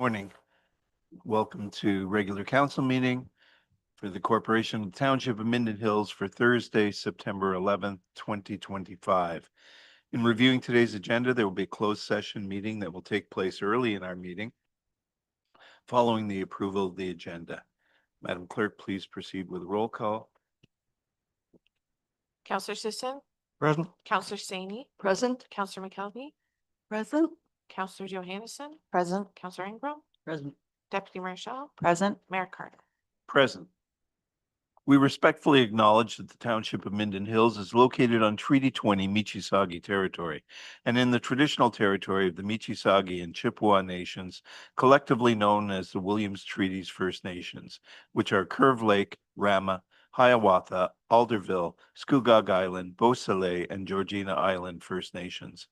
Morning. Welcome to regular council meeting for the Corporation of Township of Minden Hills for Thursday, September 11th, 2025. In reviewing today's agenda, there will be a closed session meeting that will take place early in our meeting following the approval of the agenda. Madam Clerk, please proceed with roll call. Counselor Sisson, Present. Counselor Saney, Present. Counselor McKelvey, Present. Counselor Johannesson, Present. Counselor Ingram, Present. Deputy Marshall, Present. Mayor Carter. Present. We respectfully acknowledge that the Township of Minden Hills is located on Treaty 20 Michisagi territory and in the traditional territory of the Michisagi and Chippewa Nations, collectively known as the Williams Treaties First Nations, which are Curve Lake, Rama, Hiawatha, Alderville, Scugog Island, Beausoleil, and Georgina Island First Nations.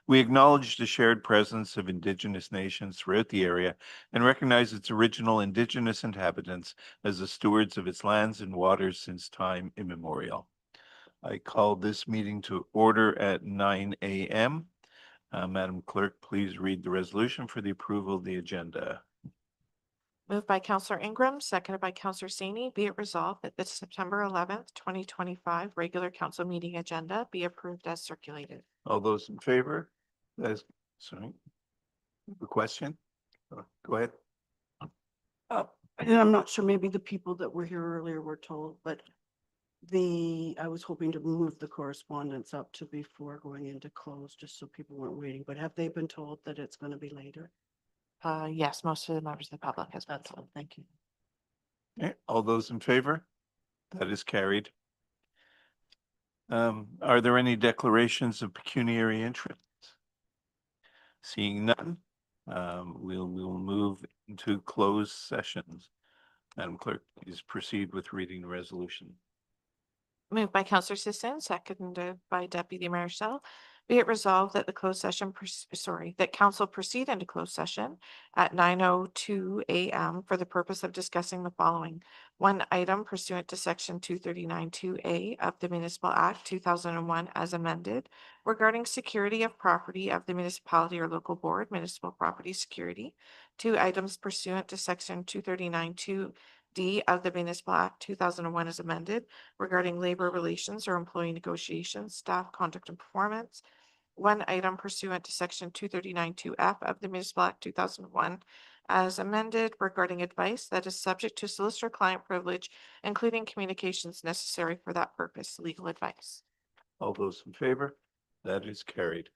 We acknowledge the shared presence of Indigenous nations throughout the area and recognize its original Indigenous inhabitants as the stewards of its lands and waters since time immemorial. I call this meeting to order at 9 a.m. Madam Clerk, please read the resolution for the approval of the agenda. Moved by Counselor Ingram, seconded by Counselor Saney. Be it resolved that the September 11th, 2025 regular council meeting agenda be approved as circulated. All those in favor? Sorry. A question? Go ahead. And I'm not sure, maybe the people that were here earlier were told, but I was hoping to move the correspondence up to before going into close, just so people weren't waiting, but have they been told that it's going to be later? Yes, most of the members of the public has been That's told. all, thank you. Okay, all those in favor? That is carried. Are there any declarations of pecuniary interest? Seeing none, we'll move into closed sessions. Madam Clerk, please proceed with reading the resolution. Moved by Counselor Sisson, seconded by Deputy Marshall. Be it resolved that the closed session, that council proceed into closed session at 9:02 a.m. for the purpose of discussing the following. One item pursuant to section 239(2)A of the Municipal Act 2001 as amended regarding security of property of the municipality or local board, municipal property security. Two items pursuant to section 239(2)D of the Municipal Act 2001 as amended regarding labor relations or employee negotiations, staff conduct and performance. One item pursuant to section 239(2)F of the Municipal Act 2001 as amended regarding advice that is subject to solicitor-client privilege, including communications necessary for that purpose, legal advice. All those in favor? That is carried.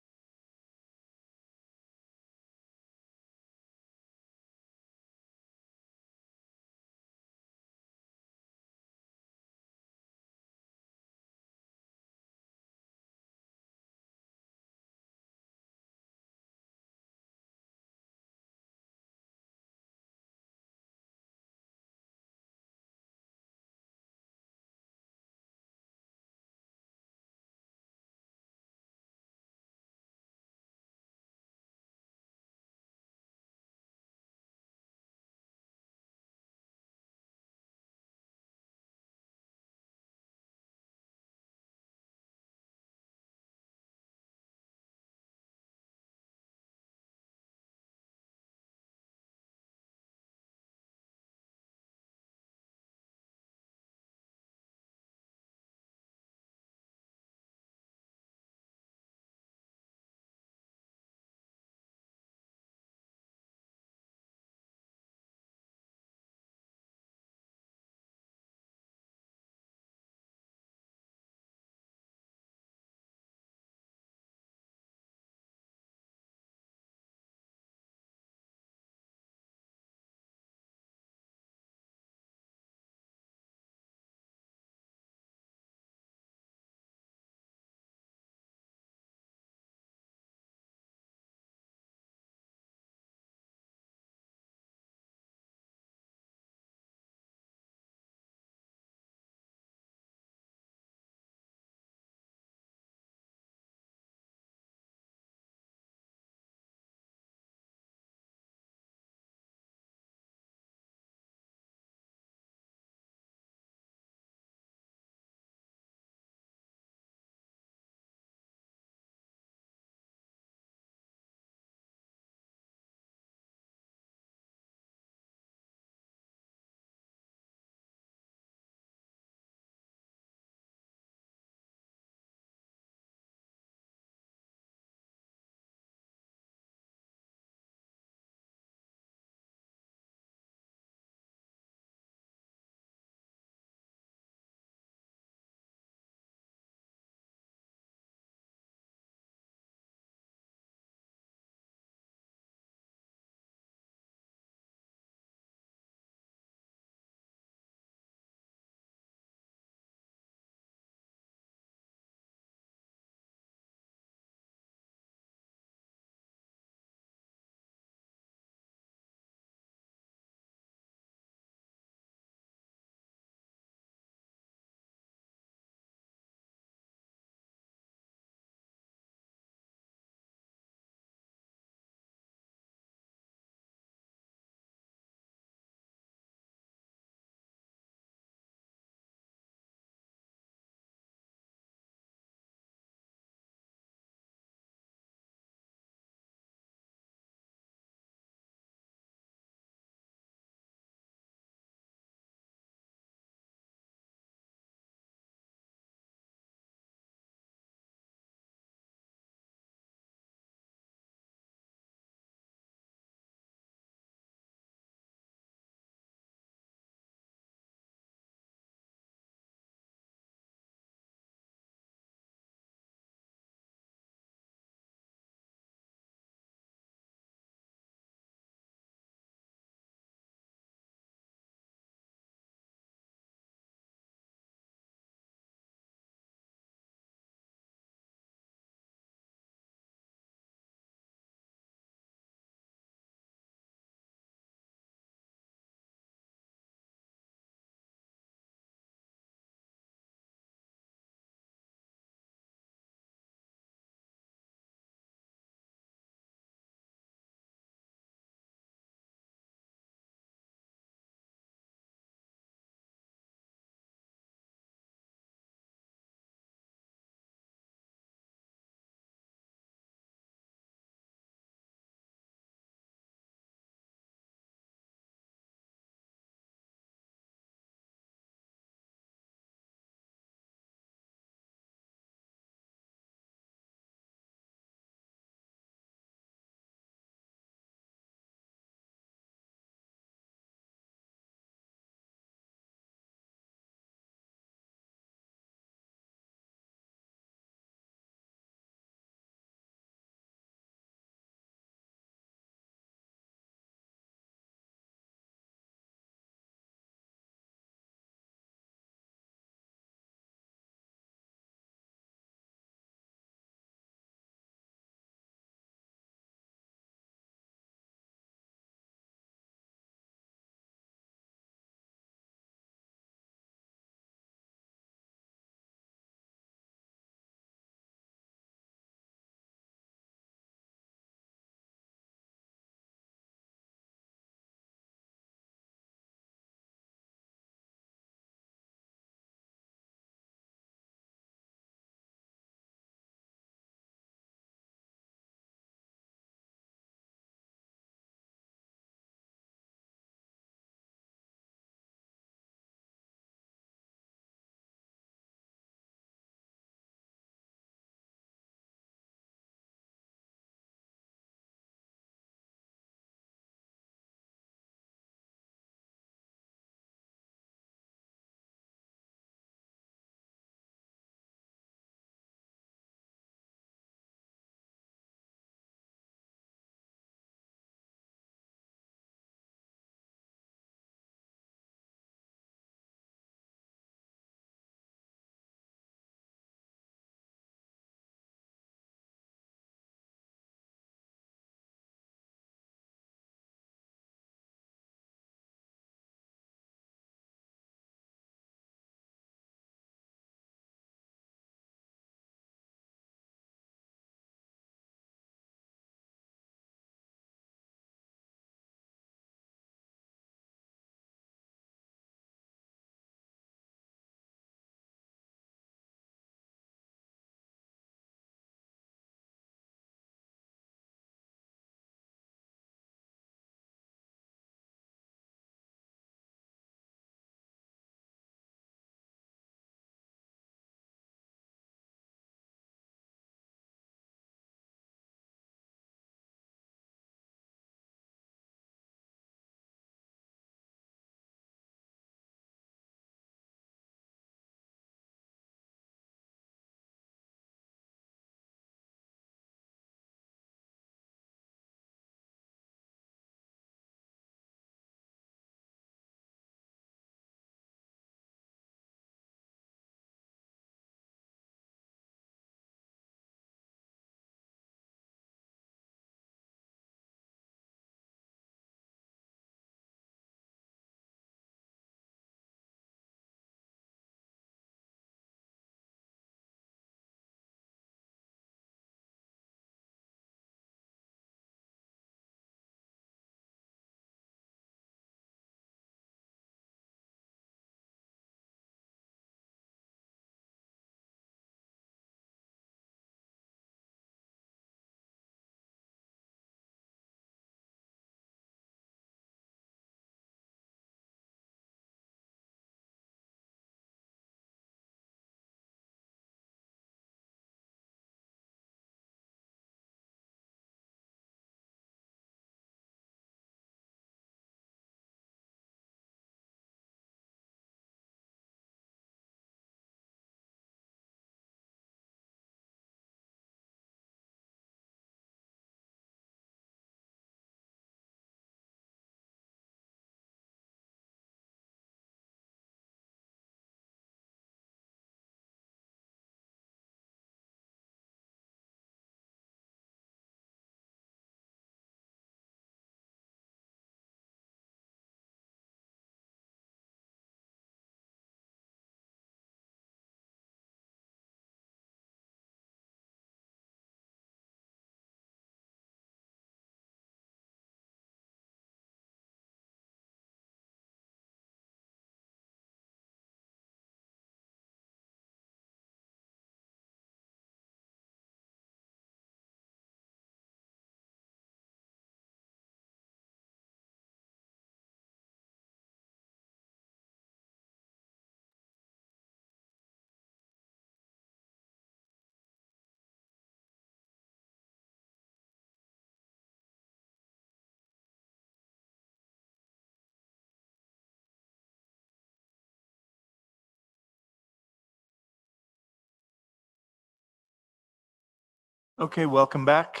Okay, welcome back.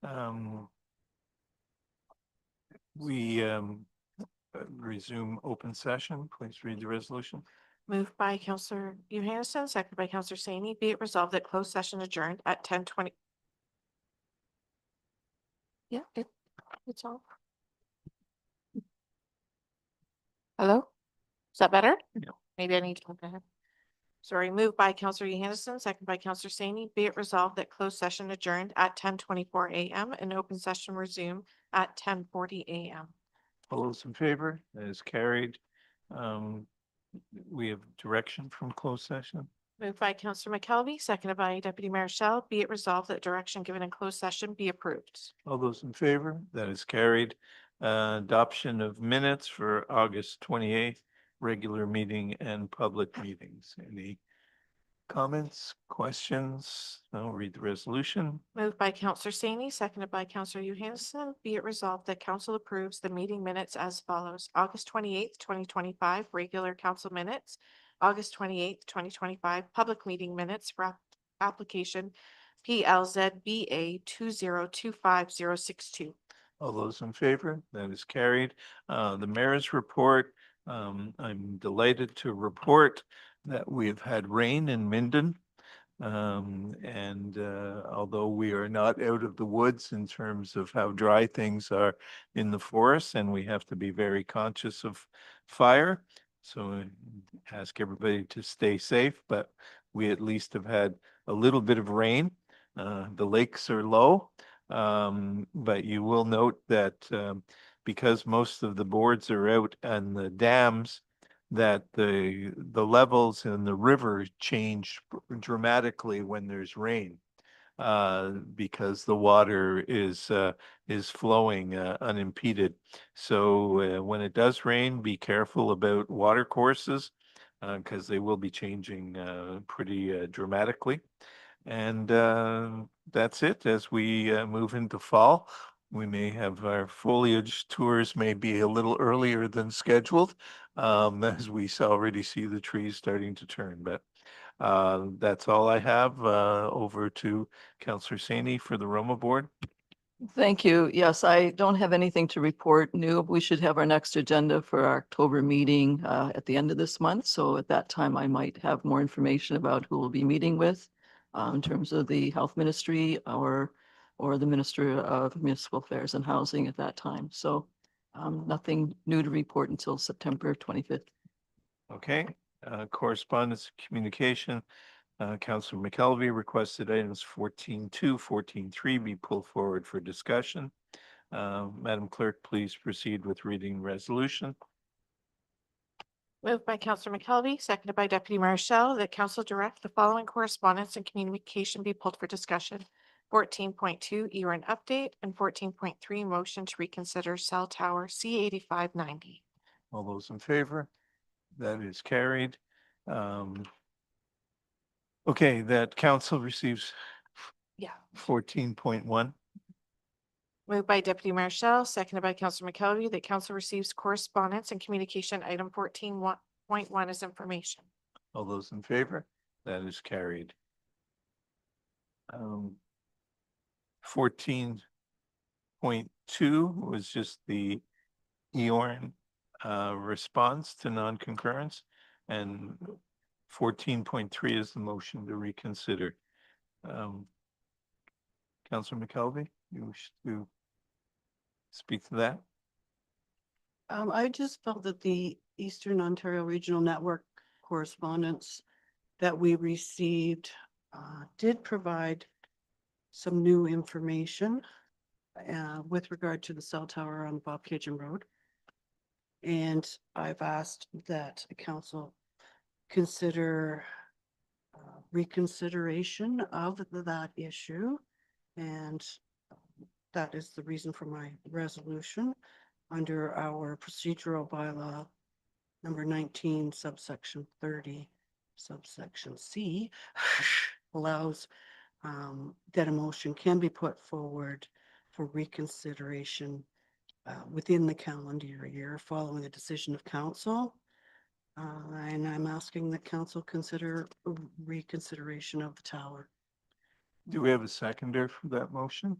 Um, We resume open session. Please read the resolution. Moved by Counselor Johansson, seconded by Counselor Saney. Be it resolved that closed session adjourned at 10:20. Yeah, it's all. Hello? Is that better? Yeah. Maybe I need to look ahead. Sorry, moved by Counselor Johansson, seconded by Counselor Saney. Be it resolved that closed session adjourned at 10:24 a.m. and open session resume at 10:40 a.m. All those in favor? That is carried. Um, We have direction from closed session. Moved by Counselor McKelvey, seconded by Deputy Mayor Shell. Be it resolved that direction given in closed session be approved. All those in favor? That is carried. Adoption of minutes for August 28th, regular meeting and public meetings. Any comments, questions? I'll read the resolution. Moved by Counselor Saney, seconded by Counselor Johansson. Be it resolved that council approves the meeting minutes as follows. August 28th, 2025, regular council minutes. August 28th, 2025, public meeting minutes for application PLZBA 2025062. All those in favor? That is carried. The mayor's report. I'm delighted to report that we have had rain in Minden. And although we are not out of the woods in terms of how dry things are in the forest, and we have to be very conscious of fire. So I ask everybody to stay safe, but we at least have had a little bit of rain. The lakes are low. But you will note that because most of the boards are out and the dams, that the levels in the river change dramatically when there's rain. Because the water is flowing unimpeded. So when it does rain, be careful about water courses because they will be changing pretty dramatically. And that's it. As we move into fall, we may have our foliage tours may be a little earlier than scheduled, as we already see the trees starting to turn. But that's all I have. Over to Councillor Saney for the Roma Board. Thank you. Yes, I don't have anything to report new. We should have our next agenda for our October meeting at the end of this month. So at that time, I might have more information about who we'll be meeting with in terms of the Health Ministry or the Minister of Municipal Affairs and Housing at that time. So nothing new to report until September 25th. Okay, correspondence, communication. Councillor McKelvey requested items 14.2, 14.3 be pulled forward for discussion. Madam Clerk, please proceed with reading resolution. Moved by Counselor McKelvey, seconded by Deputy Mayor Shell, that council direct the following correspondence and communication be pulled for discussion. 14.2 ERN update and 14.3 motion to reconsider cell tower C8590. All those in favor? That is carried. Okay, that council receives Yeah. 14.1. Moved by Deputy Mayor Shell, seconded by Counselor McKelvey, that council receives correspondence and communication item 14.1 as information. All those in favor? That is carried. 14.2 was just the EORN response to non-concurrence, and 14.3 is the motion to reconsider. Councillor McKelvey, you wish to speak to that? I just felt that the Eastern Ontario Regional Network correspondence that we received did provide some new information with regard to the cell tower on Bobcaygeon Road. And I've asked that the council consider reconsideration of that issue. And that is the reason for my resolution under our procedural bylaw number 19 subsection 30 subsection C allows that a motion can be put forward for reconsideration within the calendar year following a decision of council. And I'm asking that council consider reconsideration of the tower. Do we have a seconder for that motion?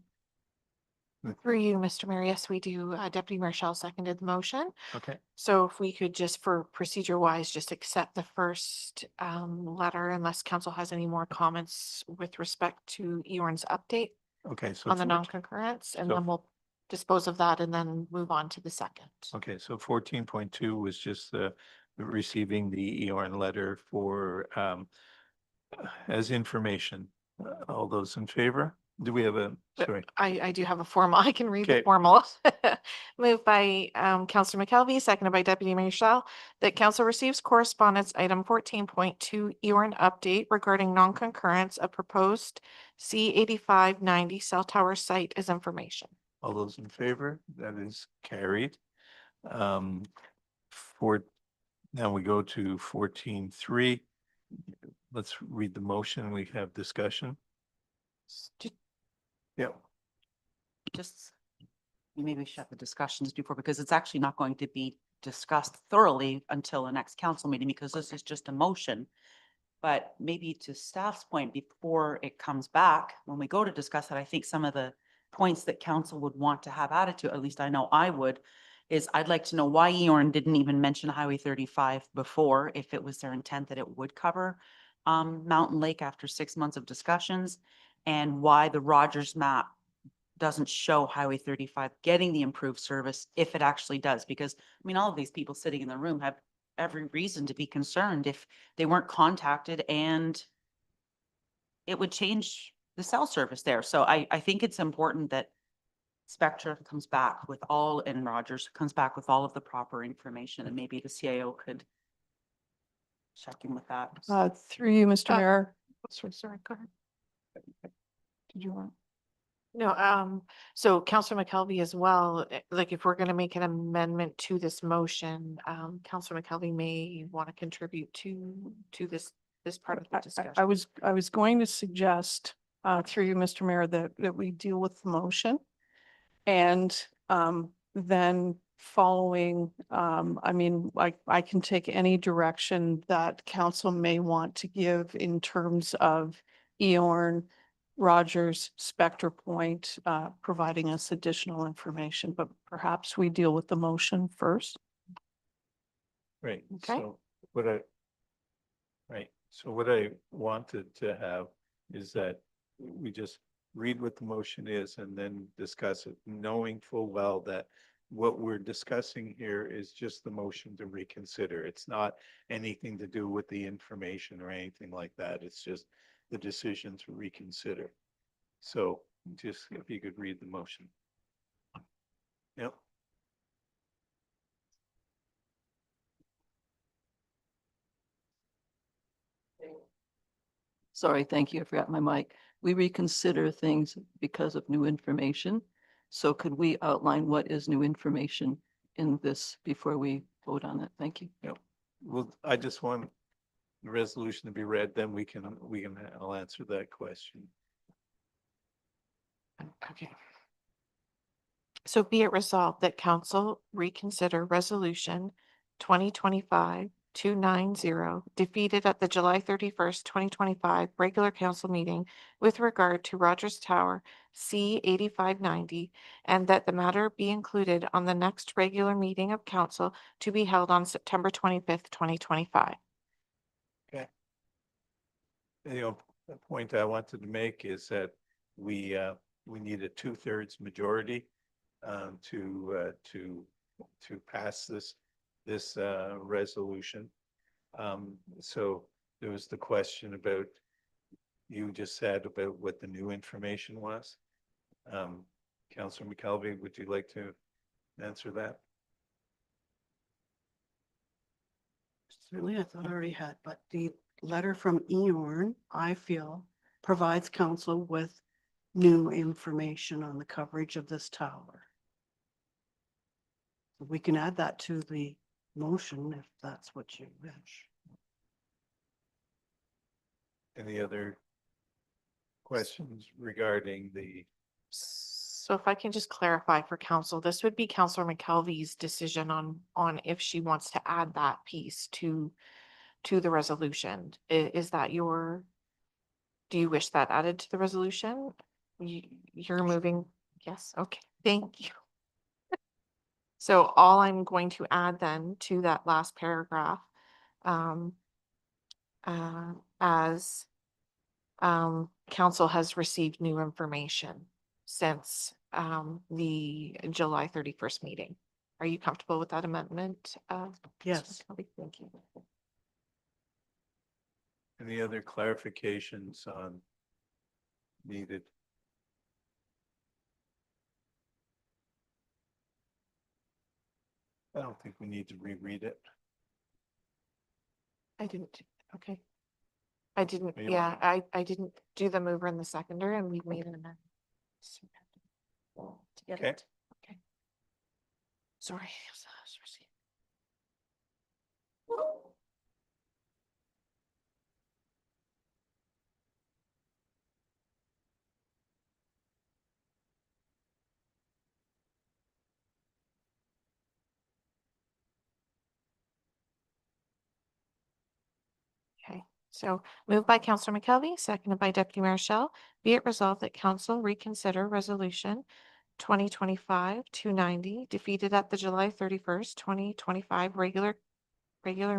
Through you, Mr. Mayor, yes, we do. Deputy Mayor Shell seconded the motion. Okay, So if we could just for procedure wise, just accept the first letter unless council has any more comments with respect to Eorn's update okay, so. on the 14 non-concurrence, and so- then we'll dispose of that and then move on to the second. Okay, so 14.2 was just receiving the Eorn letter for as information. All those in favor? Do we have a, sorry, I do have a formal, I can read the Okay. formal. Moved by Councillor McKelvey, seconded by Deputy Mayor Shell, that council receives correspondence item 14.2 Eorn update regarding non-concurrence of proposed C 8590 cell tower site as information. all those in favor? That is carried. For, now we go to 14.3. Let's read the motion. We have discussion. Yeah, Just maybe shut the discussions before, because it's actually not going to be discussed thoroughly until the next council meeting, because this is just a motion. But maybe to staff's point, before it comes back, when we go to discuss it, I think some of the points that council would want to have added to, at least I know I would, is I'd like to know why Eorn didn't even mention Highway 35 before, if it was their intent that it would cover Mountain Lake after 6 months of discussions, and why the Rogers map doesn't show Highway 35 getting the improved service if it actually does. Because, I mean, all of these people sitting in the room have every reason to be concerned if they weren't contacted and it would change the cell service there. So I think it's important that Spectra comes back with all, and Rogers comes back with all of the proper information, and maybe the CIO could check in with that. Through you, Mr. Uh, Mayor. Sorry, go ahead. Did you want? No, so Councillor McKelvey as well, like if we're gonna make an amendment to this motion, Councillor McKelvey may want to contribute to this part of the discussion. I was going to suggest, through you, Mr. Mayor, that we deal with the motion. And, then following, I mean, I can take any direction that council may want to give in terms of Eorn, Rogers, Spectre Point, providing us additional information, but perhaps we deal with the motion first. right. Okay. So what I wanted to have is that we just read what the motion is and then discuss it, knowing full well that what we're discussing here is just the motion to reconsider. It's not anything to do with the information or anything like that. It's just the decision to reconsider. So just if you could read the motion. Yep. Sorry, thank you. I forgot my mic. We reconsider things because of new information. So could we outline what is new information in this before we vote on it? Thank you. Well, I just want the resolution to be read, then I'll answer that question. Okay. So be it resolved that council reconsider resolution 2025-290 defeated at the July 31st, 2025 regular council meeting with regard to Rogers Tower C 8590, and that the matter be included on the next regular meeting of council to be held on September 25th, 2025. The point I wanted to make is that we need a 2/3 majority to pass this resolution. So there was the question about, you just said about what the new information was. Councillor McKelvey, would you like to answer that? Certainly, I thought I already had, but the letter from Eorn, I feel, provides council with new information on the coverage of this tower. We can add that to the motion if that's what you wish. Any other questions regarding the, So if I can just clarify for council, this would be Councillor McKelvey's decision on if she wants to add that piece to the resolution. Is that your Do you wish that added to the resolution? You're moving, yes, okay, thank you. So all I'm going to add then to that last paragraph, um, as council has received new information since the July 31st meeting. Are you comfortable with that amendment? Yes. Mr. McKelvey? Thank you. Any other clarifications on needed? I don't think we need to reread it. I didn't, okay. I didn't, You- yeah, I didn't do the mover and the seconder and we've made an amendment. To get Okay. it. Okay. Sorry. Okay, so moved by Counselor McKelvey, seconded by Deputy Mayor Shell. Be it resolved that council reconsider resolution 2025-290 defeated at the July 31st, 2025 regular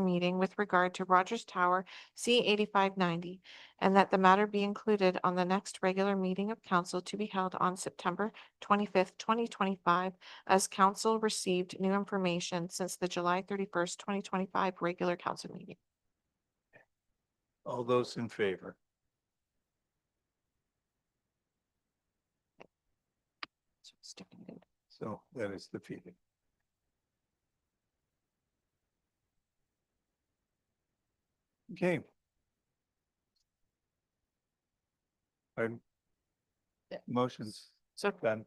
meeting with regard to Rogers Tower C 8590, and that the matter be included on the next regular meeting of council to be held on September 25th, 2025, as council received new information since the July 31st, 2025 regular council meeting. All those in favor? So that is defeated. Okay. Pardon? Yeah. Motions So done.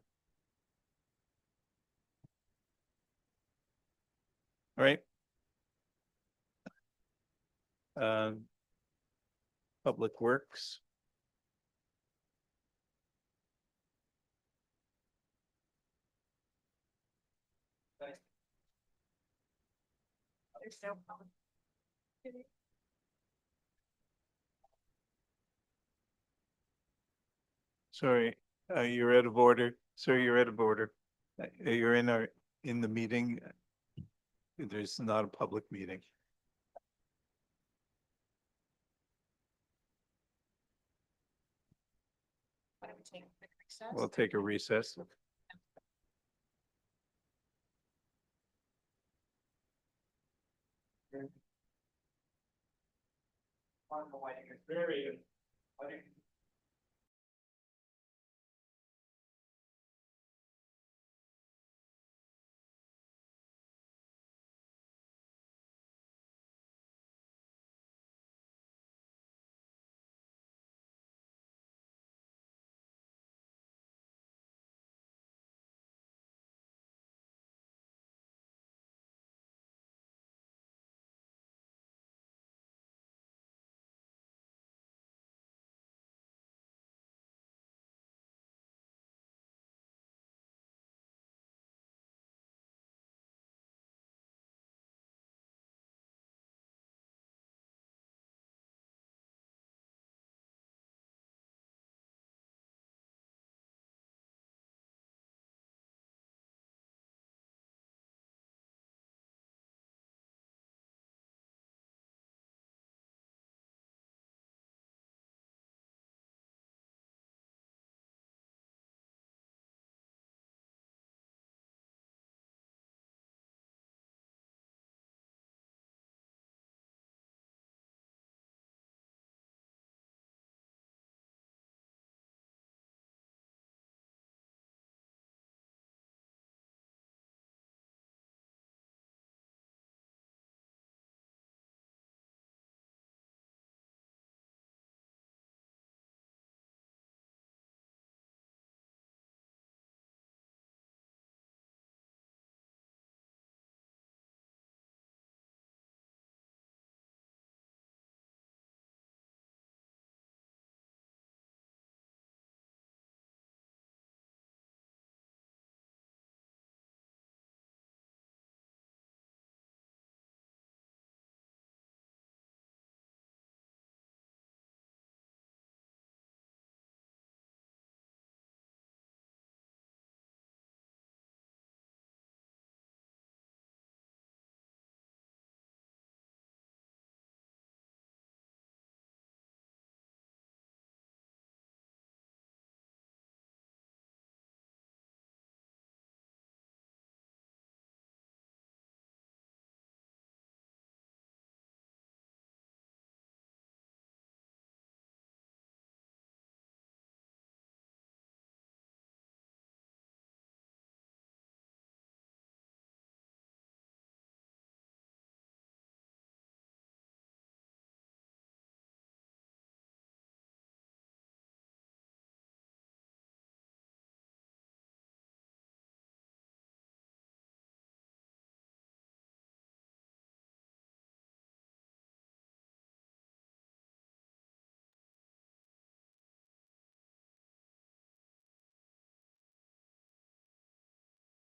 All right. Public Works. Sorry, you're out of order. Sir, you're out of order. You're in the meeting. There's not a public meeting. We'll take a recess.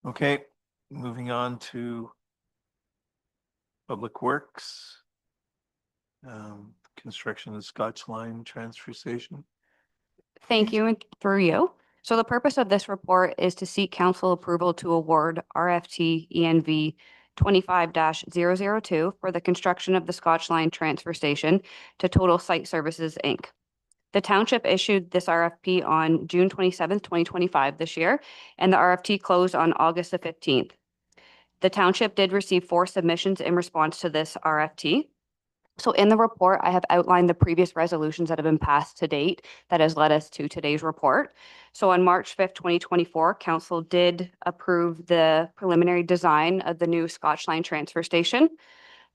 Okay, moving on to Public Works. Construction of Scotch Line Transfer Station. Thank you and through you. So the purpose of this report is to seek council approval to award RFT ENV 25-002 for the construction of the Scotch Line Transfer Station to Total Site Services, Inc. The township issued this RFP on June 27th, 2025 this year, and the RFT closed on August the 15th. The township did receive 4 submissions in response to this RFT. So in the report, I have outlined the previous resolutions that have been passed to date that has led us to today's report. So on March 5th, 2024, council did approve the preliminary design of the new Scotch Line transfer station.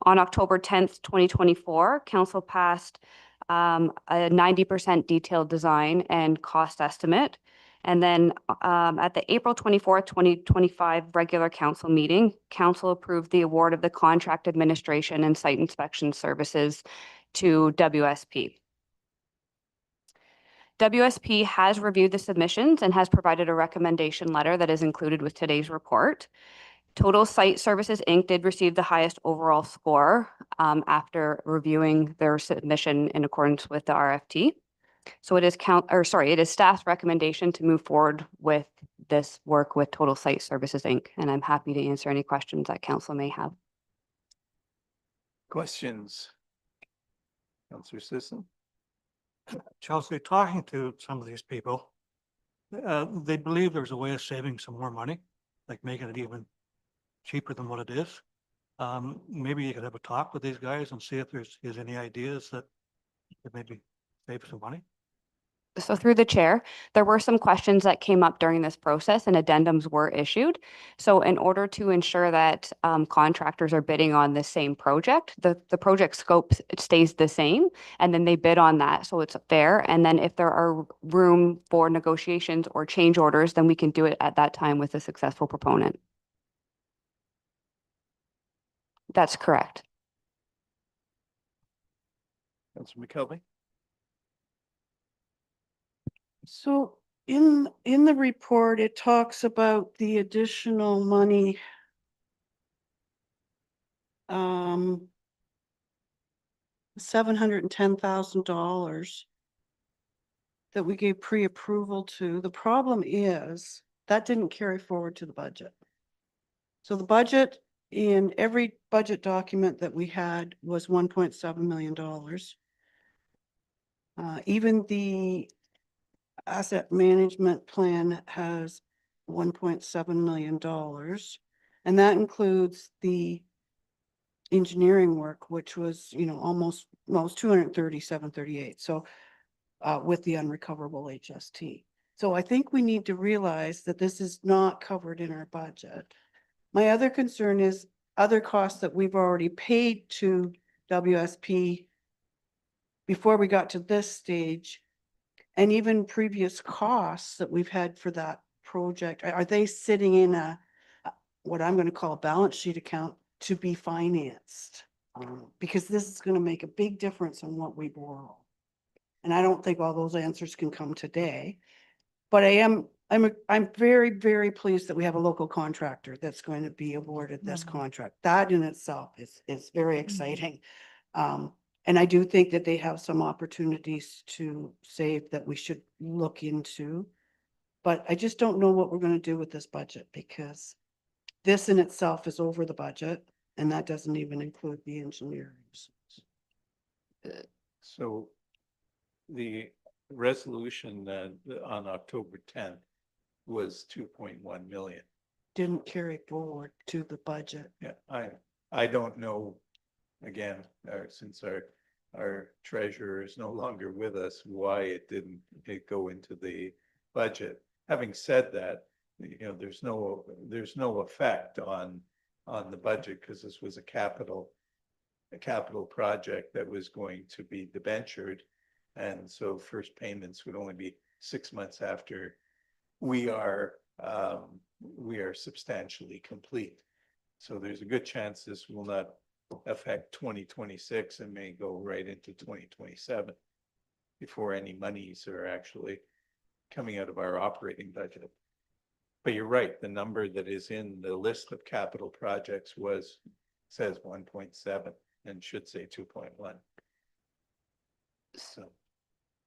On October 10th, 2024, council passed a 90% detailed design and cost estimate. And then at the April 24th, 2025 regular council meeting, council approved the award of the contract administration and site inspection services to WSP. WSP has reviewed the submissions and has provided a recommendation letter that is included with today's report. Total Site Services, Inc. did receive the highest overall score after reviewing their submission in accordance with the RFT. So it is it is staff's recommendation to move forward with this work with Total Site Services, Inc. And I'm happy to answer any questions that council may have. Questions? Councillor Sisson? Chelsea, talking to some of these people, they believe there's a way of saving some more money, like making it even cheaper than what it is. Maybe you could have a talk with these guys and see if there's any ideas that could maybe save some money. So through the chair, there were some questions that came up during this process and addendums were issued. So in order to ensure that contractors are bidding on the same project, the project scope stays the same, and then they bid on that. So it's fair. And then if there are room for negotiations or change orders, then we can do it at that time with a successful proponent. That's correct. Councillor McKelvey? So in the report, it talks about the additional money. $710,000 that we gave pre-approval to. The problem is that didn't carry forward to the budget. So the budget in every budget document that we had was $1.7 million. Even the asset management plan has $1.7 million. And that includes the engineering work, which was, almost 237.38. So with the unrecoverable HST. So I think we need to realize that this is not covered in our budget. My other concern is other costs that we've already paid to WSP before we got to this stage, and even previous costs that we've had for that project. Are they sitting in what I'm going to call a balance sheet account to be financed? Because this is going to make a big difference on what we borrow. And I don't think all those answers can come today, but I'm very, very pleased that we have a local contractor that's going to be awarded this contract. That in itself is very exciting. And I do think that they have some opportunities to save that we should look into. But I just don't know what we're going to do with this budget, because this in itself is over the budget, and that doesn't even include the engineering. So the resolution on October 10th was 2.1 million. Didn't carry forward to the budget. Yeah, I don't know, again, since our treasurer is no longer with us, why it didn't go into the budget. Having said that, there's no effect on the budget, because this was a capital project that was going to be debentured. And so first payments would only be 6 months after we are substantially complete. So there's a good chance this will not affect 2026 and may go right into 2027 before any monies are actually coming out of our operating budget. But you're right, the number that is in the list of capital projects says 1.7 and should say 2.1. So,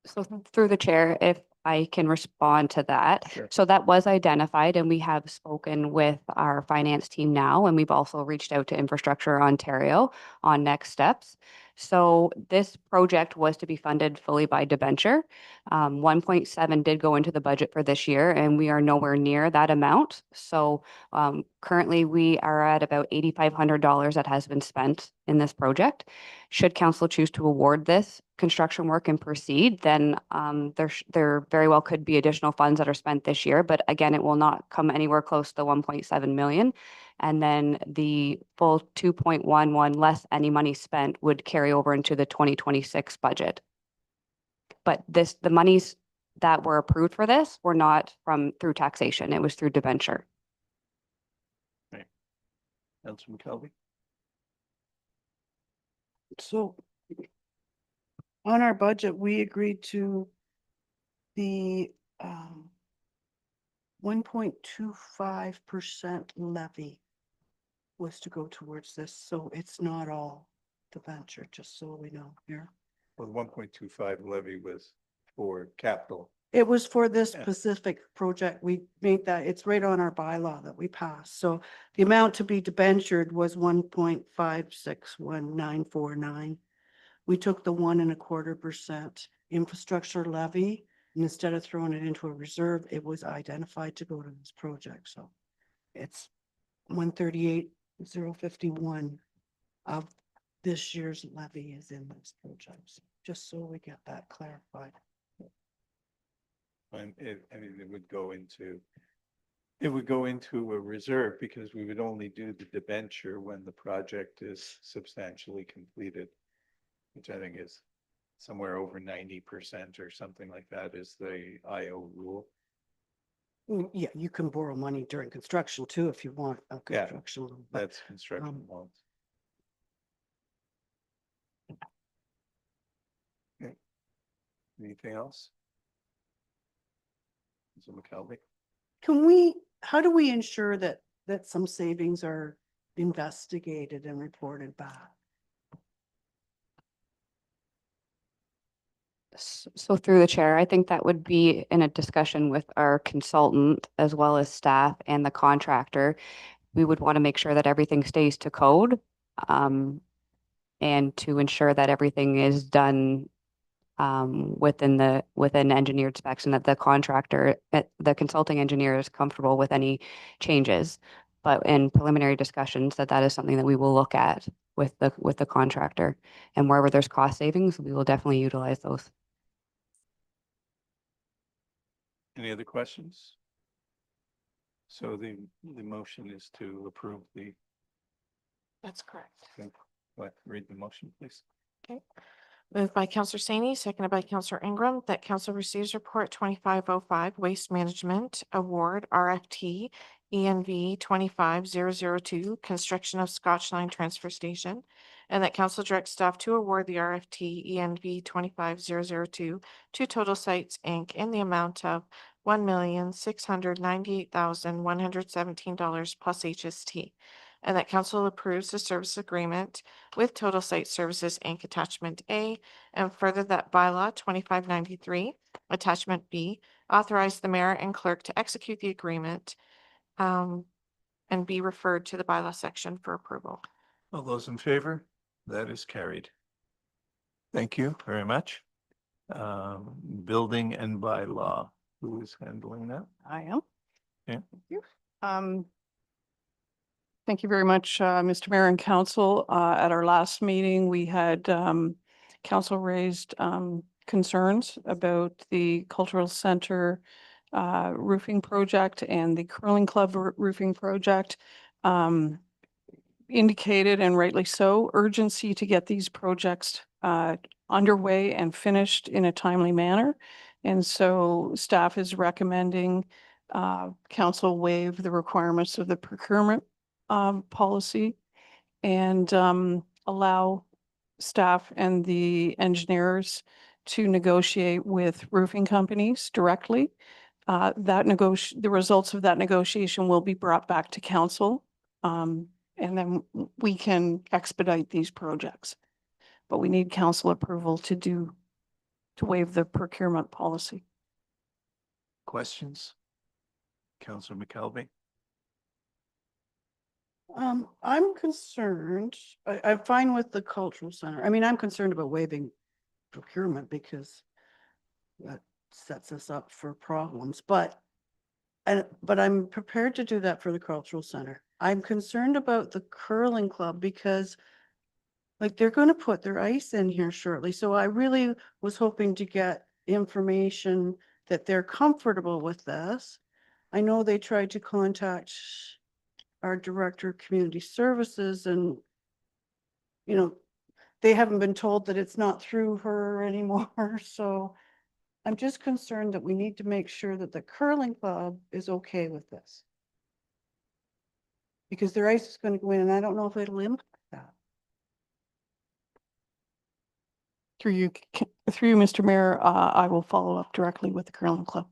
So through the chair, if I can respond to that. Sure. So that was identified and we have spoken with our finance team now, and we've also reached out to Infrastructure Ontario on next steps. So this project was to be funded fully by debenture. 1.7 did go into the budget for this year and we are nowhere near that amount. So currently we are at about $8,500 that has been spent in this project. Should council choose to award this construction work and proceed, then there very well could be additional funds that are spent this year. But again, it will not come anywhere close to the 1.7 million. And then the full 2.11 less any money spent would carry over into the 2026 budget. But the monies that were approved for this were not through taxation. It was through debenture. Councilor McKelvey? So on our budget, we agreed to the 1.25% levy was to go towards this, so it's not all debenture, just so we know here. Well, the 1.25 levy was for capital. It was for this Yeah. specific project. We made that, it's right on our bylaw that we passed. So the amount to be debentured was 1.561949. We took the 1.25% infrastructure levy, and instead of throwing it into a reserve, it was identified to go to this project. So it's 138,051 of this year's levy is in this project, just so we get that clarified. And it would go into a reserve because we would only do the debenture when the project is substantially completed, which I think is somewhere over 90% or something like that is the IO rule. Yeah, you can borrow money during construction too, if you want a Yeah, construction loan. but, That's construction loans. Okay. Anything else? Mr. McKelvey? how do we ensure that some savings are investigated and reported back? So through the chair, I think that would be in a discussion with our consultant as well as staff and the contractor. We would want to make sure that everything stays to code, and to ensure that everything is done within engineered specs, and that the consulting engineer is comfortable with any changes. But in preliminary discussions, that is something that we will look at with the contractor, and wherever there's cost savings, we will definitely utilize those. Any other questions? So the motion is to approve the, That's correct. read the motion, please. Moved by Counselor Saney, seconded by Counselor Ingram, that council receives report 2505 Waste Management Award RFT ENV 25002 Construction of Scotch Line Transfer Station, and that council directs staff to award the RFT ENV 25002 to Total Sites Inc. in the amount of $1,698,117 plus HST, and that council approves the service agreement with Total Site Services Inc. Attachment A, and further that bylaw 2593 Attachment B authorize the mayor and clerk to execute the agreement and be referred to the bylaw section for approval. All those in favor? That is carried. Thank you very much. Building and bylaw, who is handling that? I am. Yeah. Thank you. Thank you very much, Mr. Mayor and Council. At our last meeting, we had council raised concerns about the Cultural Center roofing project and the Curling Club roofing project. Indicated, and rightly so, urgency to get these projects underway and finished in a timely manner. And so staff is recommending council waive the requirements of the procurement policy and allow staff and the engineers to negotiate with roofing companies directly the results of that negotiation will be brought back to council. And then we can expedite these projects. But we need council approval to waive the procurement policy. Questions? Councillor McKelvey? I'm concerned, I'm fine with the cultural center. I mean, I'm concerned about waiving procurement because that sets us up for problems, but I'm prepared to do that for the cultural center. I'm concerned about the curling club because like they're going to put their ice in here shortly. So I really was hoping to get information that they're comfortable with this. I know they tried to contact our director of community services and, you know, they haven't been told that it's not through her anymore. So I'm just concerned that we need to make sure that the curling club is okay with this. Because their ice is going to go in and I don't know if it'll impact that. Through you, Mr. Mayor, I will follow up directly with the curling club.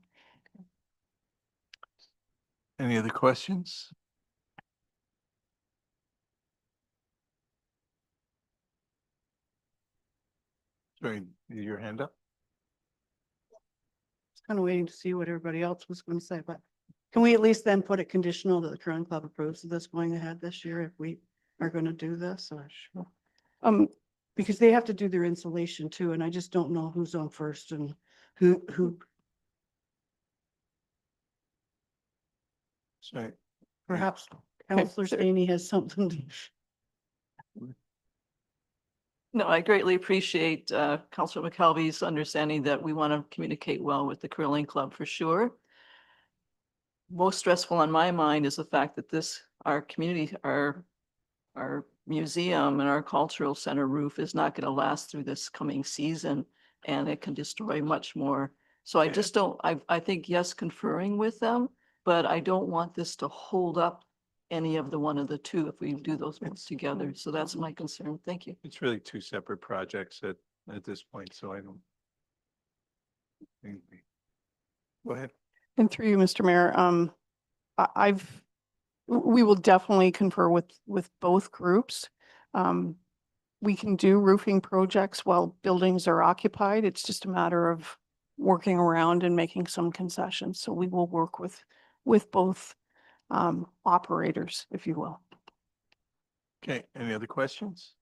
Any other questions? Sorry, your hand up? It's kind of waiting to see what everybody else was going to say, but can we at least then put it conditional that the curling club approves of this going ahead this year if we are going to do this? Or sure. Because they have to do their insulation too, and I just don't know who's on first and who Sorry. perhaps Councillor so- Staney has something to. No, I greatly appreciate Councilor McKelvey's understanding that we want to communicate well with the curling club for sure. Most stressful on my mind is the fact that our community, our museum and our cultural center roof is not going to last through this coming season and it can destroy much more. So I just don't, I think, yes, conferring with them, but I don't want this to hold up any of the one of the two if we do those ones together. So that's my concern. Thank you. It's really two separate projects at this point, so I don't. Go ahead. And through you, Mr. Mayor, we will definitely confer with both groups. We can do roofing projects while buildings are occupied. It's just a matter of working around and making some concessions. So we will work with both operators, if you will. Okay, any other questions?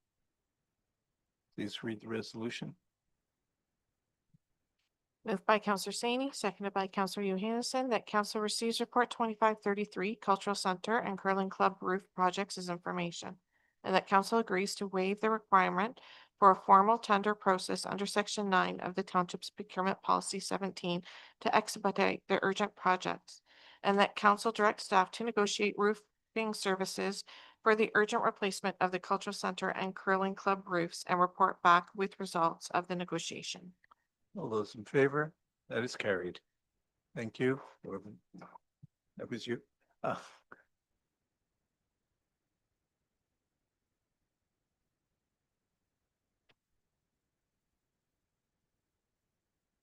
Please read the resolution. Moved by Counselor Saney, seconded by Counselor Johansson, that council receives report 2533 Cultural Center and Curling Club roof projects as information, and that council agrees to waive the requirement for a formal tender process under Section 9 of the Township's Procurement Policy 17 to expedite the urgent projects, and that council directs staff to negotiate roofing services for the urgent replacement of the Cultural Center and Curling Club roofs and report back with results of the negotiation. All those in favor? That is carried. Thank you. That was you.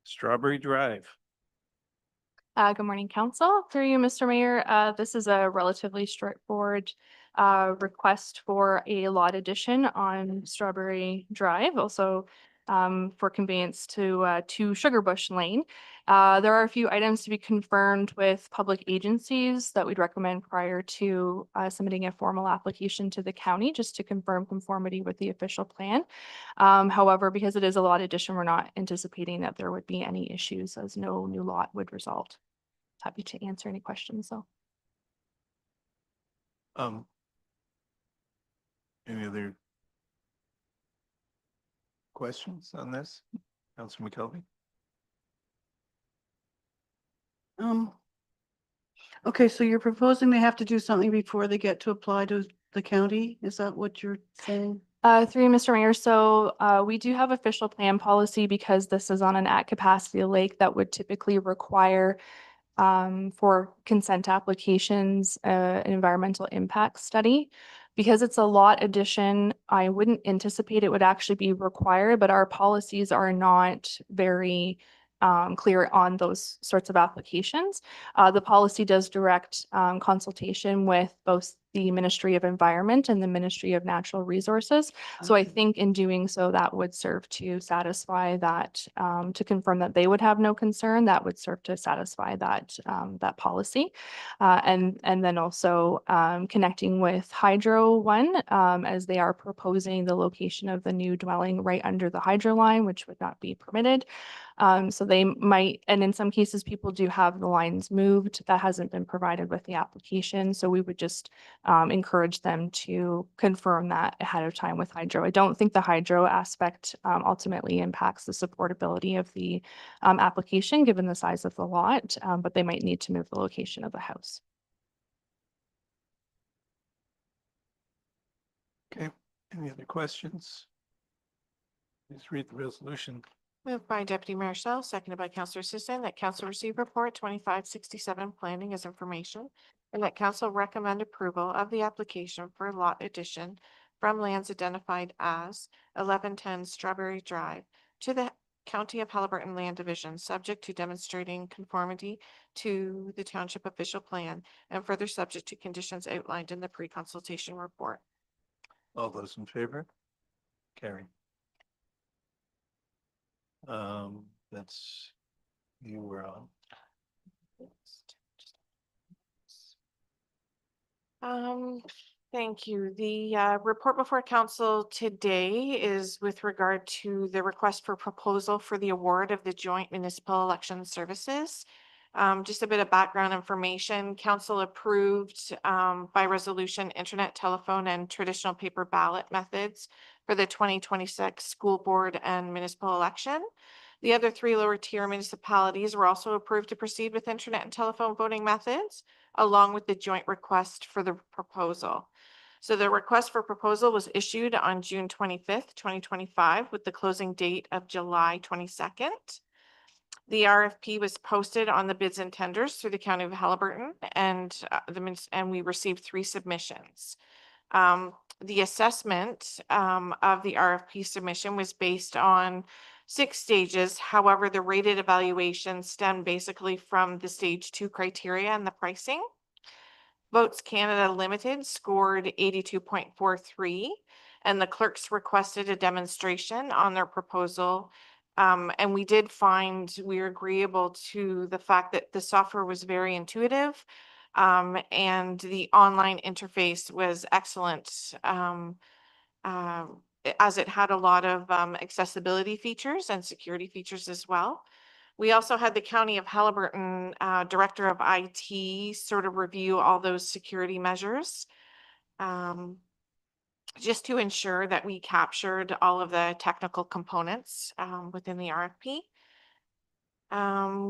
Strawberry Drive. Good morning, council. Through you, Mr. Mayor, this is a relatively straightforward request for a lot addition on Strawberry Drive, also for conveyance to Sugar Bush Lane. There are a few items to be confirmed with public agencies that we'd recommend prior to submitting a formal application to the county, just to confirm conformity with the official plan. However, because it is a lot addition, we're not anticipating that there would be any issues as no new lot would result. Happy to answer any questions, though. Any other questions on this? Councilor McKelvey? Okay, so you're proposing they have to do something before they get to apply to the county? Is that what you're saying? Through you, Mr. Mayor, so we do have official plan policy because this is on an at capacity lake that would typically require for consent applications, an environmental impact study. Because it's a lot addition, I wouldn't anticipate it would actually be required, but our policies are not very clear on those sorts of applications. The policy does direct consultation with both the Ministry of Environment and the Ministry of Natural Resources. So I Okay. think in doing so, that would serve to satisfy that, to confirm that they would have no concern. That would serve to satisfy that, that policy. And then also connecting with Hydro One, as they are proposing the location of the new dwelling right under the hydro line, which would not be permitted. So they might, and in some cases, people do have the lines moved. That hasn't been provided with the application. So we would just encourage them to confirm that ahead of time with hydro. I don't think the hydro aspect ultimately impacts the supportability of the application, given the size of the lot, but they might need to move the location of the house. Okay, any other questions? Please read the resolution. Moved by Deputy Mayor Shell, seconded by Counselor Sisson, that council receive report 2567 planning as information, and that council recommend approval of the application for lot addition from lands identified as 1110 Strawberry Drive to the County of Haliburton Land Division, subject to demonstrating conformity to the township official plan and further subject to conditions outlined in the pre-consultation report. All those in favor? Carried. That's, you were on. Thank you. The report before council today is with regard to the request for proposal for the award of the joint municipal election services. Just a bit of background information. Council approved by resolution internet, telephone, and traditional paper ballot methods for the 2026 school board and municipal election. The other three lower tier municipalities were also approved to proceed with internet and telephone voting methods, along with the joint request for the proposal. So the request for proposal was issued on June 25th, 2025, with the closing date of July 22nd. The RFP was posted on the bids and tenders through the County of Haliburton, and we received 3 submissions. The assessment of the RFP submission was based on 6 stages. However, the rated evaluation stemmed basically from the stage 2 criteria and the pricing. Votes Canada Limited scored 82.43, and the clerks requested a demonstration on their proposal. And we did find we were agreeable to the fact that the software was very intuitive, and the online interface was excellent, as it had a lot of accessibility features and security features as well. We also had the County of Haliburton Director of IT sort of review all those security measures, just to ensure that we captured all of the technical components within the RFP.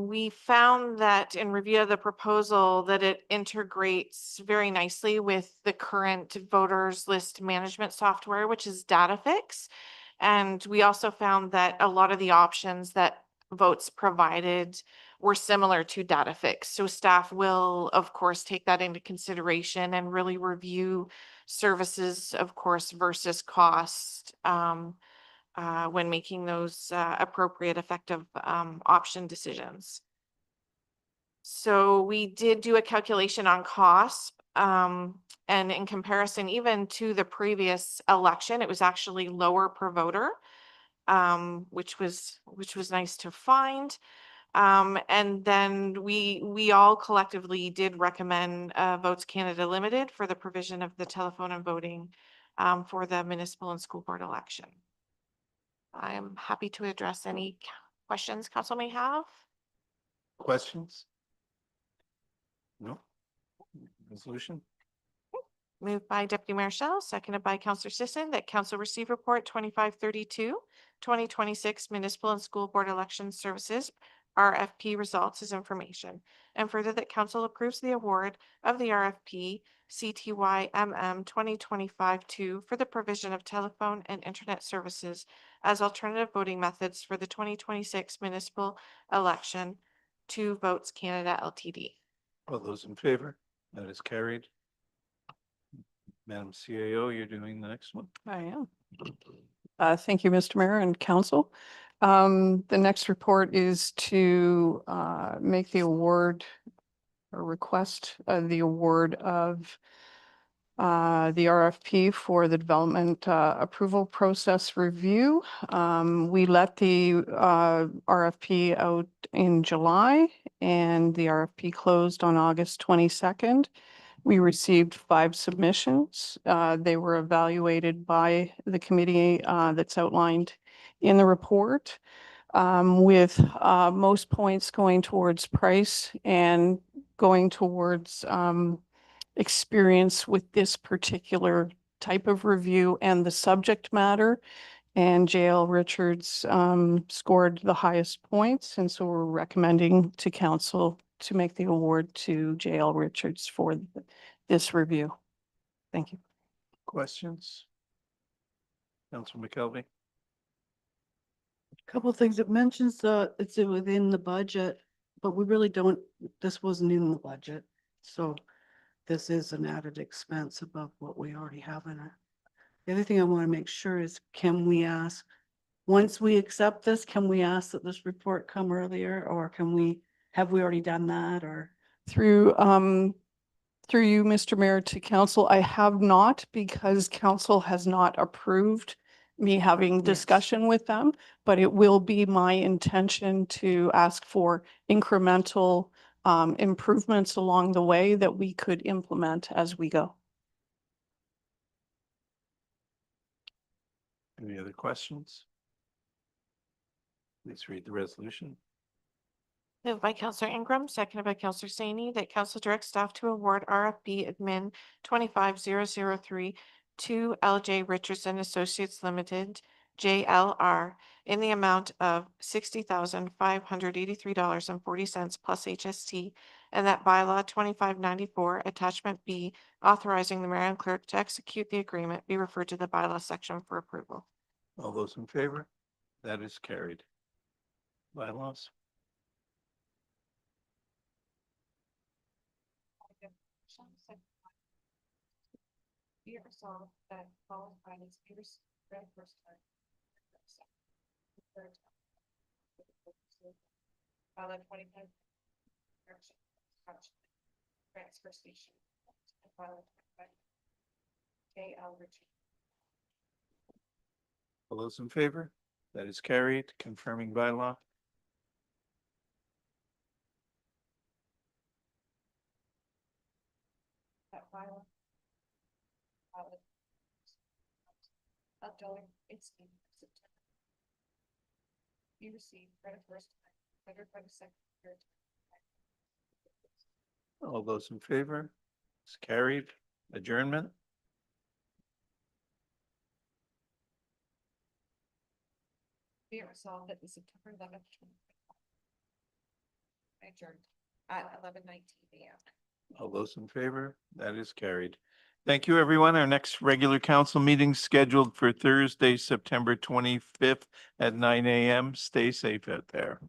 We found that in review of the proposal that it integrates very nicely with the current voters list management software, which is DataFix. And we also found that a lot of the options that votes provided were similar to DataFix. So staff will, of course, take that into consideration and really review services, of course, versus cost when making those appropriate, effective option decisions. So we did do a calculation on costs, and in comparison, even to the previous election, it was actually lower per voter, which was nice to find. And then we all collectively did recommend Votes Canada Limited for the provision of the telephone and voting for the municipal and school board election. I am happy to address any questions council may have. Questions? No? Resolution? Moved by Deputy Mayor Shell, seconded by Councillor Sisson, that council receive report 2532, 2026 municipal and school board election services RFP results as information, and further that council approves the award of the RFP CTYMM 2025-2 for the provision of telephone and internet services as alternative voting methods for the 2026 municipal election to Votes Canada Ltd. All those in favor? That is carried. Madam CAO, you're doing the next one. I am. Thank you, Mr. Mayor and Council. The next report is to make the award or request the award of the RFP for the development approval process review. We let the RFP out in July and the RFP closed on August 22nd. We received 5 submissions. They were evaluated by the committee that's outlined in the report, with most points going towards price and going towards experience with this particular type of review and the subject matter. And JL Richards scored the highest points, and so we're recommending to council to make the award to JL Richards for this review. Thank you. Questions? Councilor McKelvey? Couple of things. It mentions it's within the budget, but we really don't, this wasn't in the budget. So this is an added expense above what we already have in it. The other thing I want to make sure is, can we ask, once we accept this, can we ask that this report come earlier, or have we already done that, or? Through you, Mr. Mayor, to council, I have not, because council has not approved me having Yes. discussion with them, but it will be my intention to ask for incremental improvements along the way that we could implement as we go. Any other questions? Please read the resolution. Moved by Counselor Ingram, seconded by Counselor Saney, that council directs staff to award RFP admin 25003 to LJ Richardson Associates Limited, JLR, in the amount of $60,583.40 plus HST, and that bylaw 2594, attachment B, authorizing the mayor and clerk to execute the agreement, be referred to the bylaw section for approval. All those in favor? That is carried. Bylaws? Be it resolved that following findings be read first time. Third time. Bylaw 25. Transfer station. And bylaw 25. JL Richard. All those in favor? That is carried. Confirming bylaw? That bylaw. $1 it's in September. Be received for the first time, rendered by the second, third. All those in favor? It's carried. Adjournment? Be it resolved that the September 11th. Adjourned at 11:19 a.m. All those in favor? That is carried. Thank you, everyone. Our next regular council meeting scheduled for Thursday, September 25th at 9 a.m. Stay safe out there.